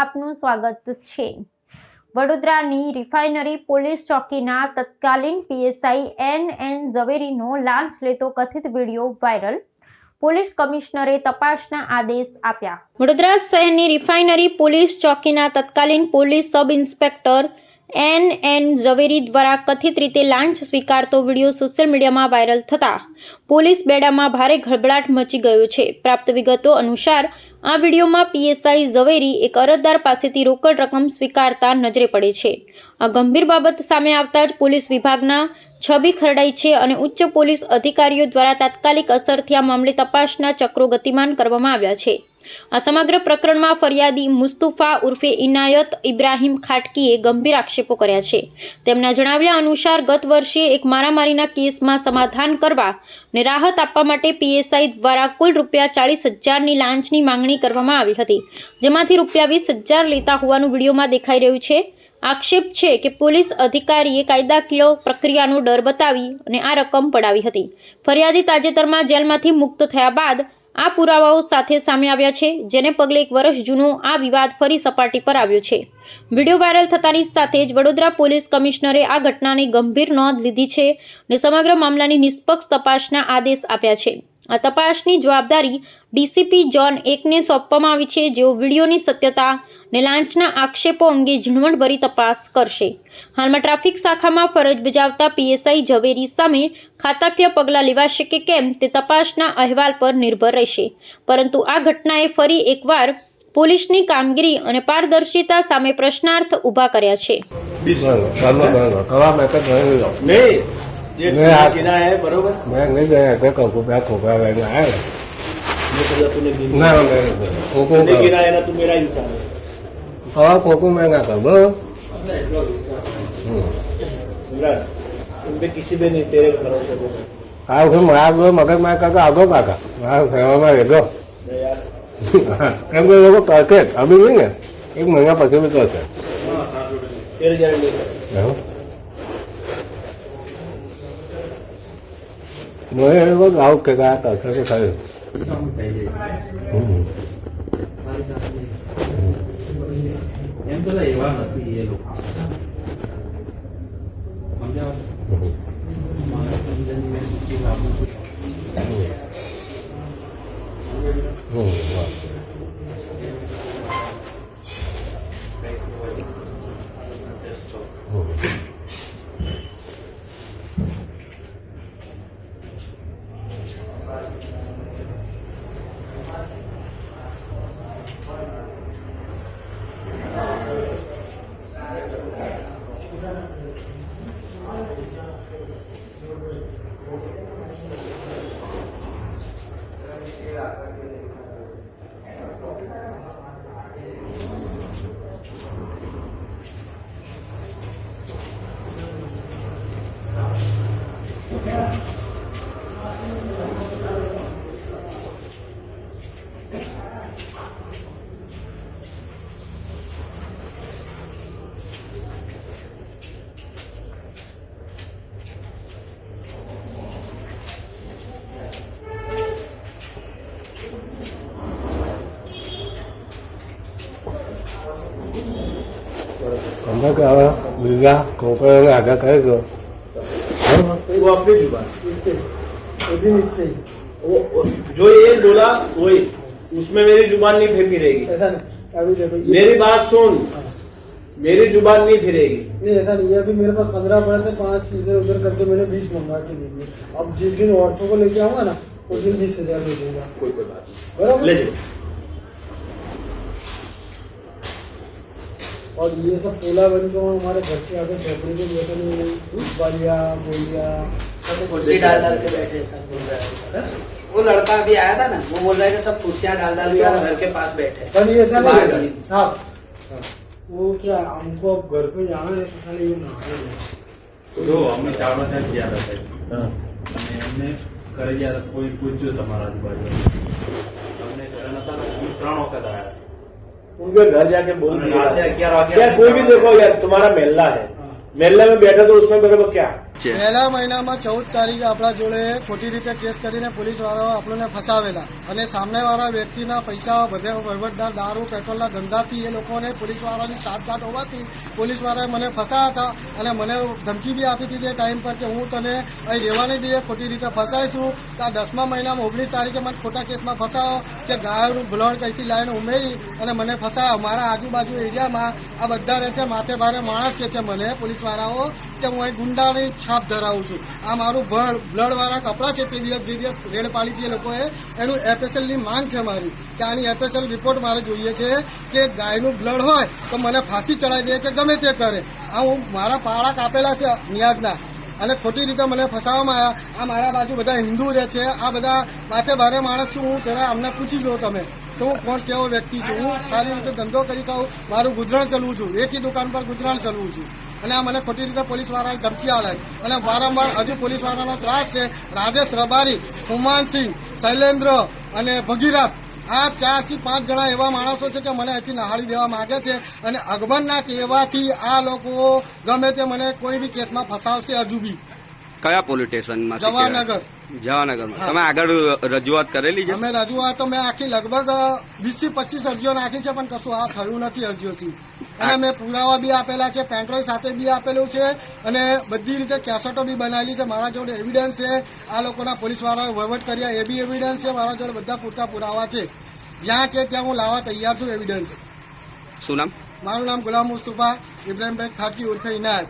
આપનું સ્વાગત છે। વડોદરાની રિફાઇનરી પોલીસ ચોકીના તત્કાલીન પીએસઆઈ એન ઝવેરીનો લાંચ લેતો કથિત વિડીયો વાયરલ। પોલીસ કમિશનરે તપાસના આદેશ આપ્યા। વડોદરા શહેરની રિફાઇનરી પોલીસ ચોકીના તત્કાલીન પોલીસ સબ ઇન્સ્પેક્ટર એન ઝવેરી દ્વારા કથિત રીતે લાંચ સ્વીકારતો વિડીયો સોશિયલ મીડિયામાં વાયરલ થતા પોલીસ બેડામાં ભારે ગડબડાટ મચી ગયો છે। પ્રાપ્ત વિગતો અનુસાર આ વિડીયોમાં પીએસઆઈ ઝવેરી એક અરજદાર પાસેથી રોકડ રકમ સ્વીકારતા નજરે પડે છે। આ ગંભીર બાબત સામે આવતા જ પોલીસ વિભાગના છબી ખરડાઈ છે અને ઉચ્ચ પોલીસ અધિકારીઓ દ્વારા તાત્કાલિક અસરથી આ મામલે તપાસના ચક્રો ગતિમાન કરવામાં આવ્યા છે। આ સમગ્ર પ્રકરણમાં ફરિયાદી મુસ્તુફા ઉર્ફે ઇનાયત ઇબ્રાહિમ ખાટકીએ ગંભીર આક્ષેપો કર્યા છે। તેમના જણાવ્યા અનુસાર ગત વર્ષે એક મારામારીના કેસમાં સમાધાન કરવા અને રાહત આપવા માટે પીએસઆઈ દ્વારા કુલ ₹40,000ની લાંચની માંગણી કરવામાં આવી હતી, જેમાંથી ₹20,000 લેતા હોવાનું વિડીયોમાં દેખાઈ રહ્યું છે। આક્ષેપ છે કે પોલીસ અધિકારીએ કાયદાકીય પ્રક્રિયાનો ડર બતાવી અને આ રકમ પડાવી હતી। ફરિયાદી તાજેતરમાં જેલમાંથી મુક્ત થયા બાદ આ પુરાવાઓ સાથે સામે આવ્યા છે, જેને પગલે 1 વર્ષ જૂનો આ વિવાદ ફરી સપાટી પર આવ્યો છે। વિડીયો વાયરલ થતાની સાથે જ વડોદરા પોલીસ કમિશનરે આ ઘટનાની ગંભીર નોંધ લીધી છે અને સમગ્ર મામલાની નિષ્પક્ષ તપાસના આદેશ આપ્યા છે। આ તપાસની જવાબદારી ડીસીપી ઝોન 1ને સોંપવામાં આવી છે, જેઓ વિડીયોની સત્યતા અને લાંચના આક્ષેપો અંગે ઝીણવટભરી તપાસ કરશે। હાલમાં ટ્રાફિક શાખામાં ફરજ બજાવતા પીએસઆઈ ઝવેરી સામે ખાતાકીય પગલાં લેવાશે કે કેમ તે તપાસના અહેવાલ પર નિર્ભર રહેશે, પરંતુ આ ઘટનાએ ફરી એકવાર પોલીસની કામગીરી અને પારદર્શિતા સામે પ્રશ્નાર્થ ઊભા કર્યા છે। ये गिना है बरोबर। मैं नहीं गया था को बैक हो गया मैं आया ये तूने ना मैं को गिना है ना तू मेरा इंसान है। हाँ को मैं ना कर बो इमरान तुम पे किसी पे नहीं तेरे भरोसे को आओ कि मैं आगो मगर मैं काका आगो काका मैं सेवा में गो यार एम को लोग करके अभी नहीं है 1 महीना પછી भी करते तेरे जाने नहीं मैं वो गाँव के गया था कैसे खाए એમ તો એવા નથી એ લોકો हमने कहा बिल्ला कोपर में आधा कर दो वो अपनी जुबान वो जो ये बोला वही उसमें मेरी जुबान नहीं फिरेगी। ऐसा नहीं अभी देखो मेरी बात सुन मेरी जुबान नहीं फिरेगी। नहीं ऐसा नहीं है। अभी मेरे पास 15 पड़े थे, 5 इधर उधर करके मैंने 20 मंगा के दे दिए। अब जिस दिन औरतों को लेके आऊंगा ना उस दिन 20,000 दे दूंगा। कोई बात नहीं बराबर ले जाओ। और ये सब पोला बन के हमारे घर से आके झोपड़ी के बैठे नहीं बालिया बोलिया कुर्सी डाल डाल के बैठे सब बोल रहा है। वो लड़का अभी आया था ना, वो बोल रहा है कि सब कुर्सियां डाल डाल के घर के पास बैठे। पर ये ऐसा बाहर नहीं नहीं। साहब वो क्या हमको अब घर पे जाना है तो खाली ये ना જો અમે ચાવડા સાહેબ ગયા હતા સાહેબ અને એમને ઘરે ગયા હતા, કોઈ પૂછ્યું તમારા આજુબાજુ અમને ઘરે નતા ને 3 વખત આવ્યા। उनके घर जाके बोल रात 11 वागे यार कोई भी देखो यार तुम्हारा मेला है, मेले में बैठे तो उसमें बराबर क्या પહેલા મહિનામાં 14 તારીખે આપણા જોડે ખોટી રીતે કેસ કરીને પોલીસ વાળાઓ આપણને ફસાવેલા અને સામેવાળા વ્યક્તિના પૈસા બધે વહીવટદાર દારૂ પેટ્રોલના ધંધાથી એ લોકોને પોલીસ વાળાની સાઠગાંઠ હોવાથી પોલીસ વાળાએ મને ફસાયા હતા અને મને ધમકી બી આપી દીધી ટાઈમ પર કે હું તને અહીં રહેવા નહીં દઈએ, ખોટી રીતે ફસાઈશું. તો આ 10મા મહિનામાં 19 તારીખે મને ખોટા કેસમાં ફસાયો કે ગાયનું બ્લડ કઈથી લાવીને ઉમેરી અને મને ફસાયો. મારા આજુબાજુ એરિયામાં આ બધા રહે છે, માથે ભારે માણસ કે છે મને પોલીસ વાળાઓ કે હું અહીં ગુંડાની છાપ ધરાવું છું. આ મારું બ્લડ વાળા કપડાં છે, તે દિવસ જે દિવસ રેડ પાડી હતી એ લોકોએ એનું FSL ની માંગ છે મારી કે આની FSL રિપોર્ટ મારે જોઈએ છે કે ગાયનું બ્લડ હોય તો મને ફાંસી ચડાવી દે કે ગમે તે કરે. આ હું મારા પાળા કાપેલા છે નિયાજના અને ખોટી રીતે મને ફસાવવામાં આવ્યા. આ મારા બાજુ બધા હિન્દુ રહે છે, આ બધા માથે ભારે માણસ છું હું. ત્યારે અમને પૂછી જો તમે તો હું કોણ કેવો વ્યક્તિ છું. હું સારી રીતે ધંધો કરી ખાઉં, મારું ગુજરાન ચલવું છું, એકી દુકાન પર ગુજરાન ચલવું છું અને આ મને ખોટી રીતે પોલીસ વાળાએ ધમકી આપે અને વારંવાર હજુ પોલીસ વાળાનો ત્રાસ છે. રાજેશ રબારી, હુમાનસિંહ, શૈલેન્દ્ર અને ભગીરથ, આ 4 થી 5 જણા એવા માણસો છે કે મને અહીંથી નહાળી દેવા માંગે છે અને અકબરના કહેવાથી આ લોકો ગમે તે મને કોઈ બી કેસમાં ફસાવશે. હજુ બી કયા પોલીસ સ્ટેશનમાં? જવાહરનગર. જવાહરનગરમાં. તમે આગળ રજૂઆત કરેલી છે? અમે રજૂઆત તો મેં આખી લગભગ 20 થી 25 અરજીઓ નાખી છે પણ કશું આ થયું નથી અરજીઓથી. અને મેં પુરાવા બી આપેલા છે, પેન્ટ્રોલ સાથે બી આપેલું છે અને બધી રીતે કેસેટો બી બનાવેલી છે. મારા જોડે એવિડન્સ છે, આ લોકોના પોલીસ વાળાએ વહીવટ કર્યા એ બી એવિડન્સ છે. મારા જોડે બધા પૂરતા પુરાવા છે. જ્યાં કે ત્યાં હું લાવવા તૈયાર છું એવિડન્સ. શું નામ? મારું નામ ગુલામ મુસ્તફા ઇબ્રાહીમભાઈ ખાટકી ઉર્ફે ઇનાયત.